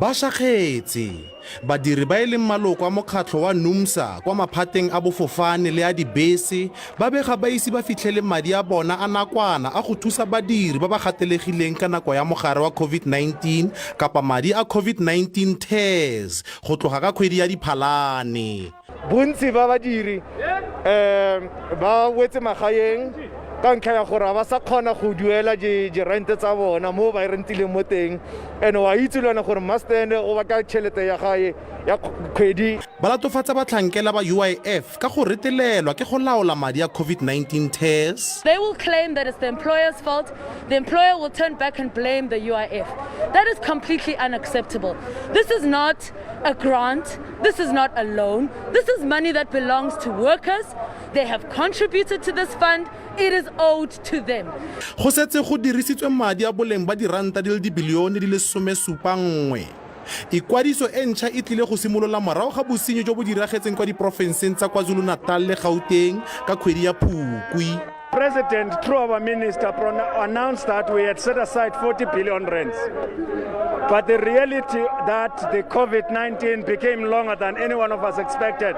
ba shagetse badiri ba leng maloko a mokgatlho wa NUMSA kwa maphateng a bofofane le a dibese ba bega ba ise ba fitlhele madi a bona a nakwana a go thusa badiri ba ba gatelegileng ka nako ya mogare wa COVID-19 kapa madi a COVID-19 TERS go tloga ka kgwedi ya Diphalane. Bontsi ba badiri ba wetse magaeng ka ntlha ya gore ba sa kgona go duela dirente tsa bona mo ba rentileng mo teng and wa itse lwana gore mastende o ba ka tšhelete ya gae ya kgwedi. Ba latofatsa batlhankela ba UIF ka go retelelwa ke go laola madi a COVID-19 TERS. They will claim that it's the employer's fault. The employer will turn back and blame the UIF. That is completely unacceptable. This is not a grant. This is not a loan. This is money that belongs to workers. They have contributed to this fund. It is owed to them. Go setse go dirisitswe madi a boleng ba diranta di le dibilione di le 17. Ikwadiso e ntšha e tlile go simolola morago ga bosenyi jo bo diragetseng kwa diporofenseng tsa KwaZulu-Natal le Gauteng ka kgwedi ya Phukwi. President, through our minister, announced that we had set aside 40 billion rands. But the reality that the COVID-19 became longer than any one of us expected.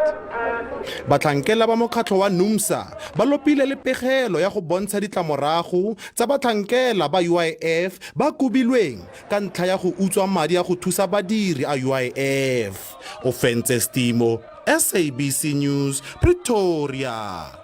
Batlhankela ba mokgatlho wa NUMSA ba lopile le pegelo ya go bontsha ditlamorago tsa batlhankela ba UIF ba kubilweng ka ntlha ya go utswa madi a go thusa badiri a UIF. Offense Stimo, SABC News, Pretoria.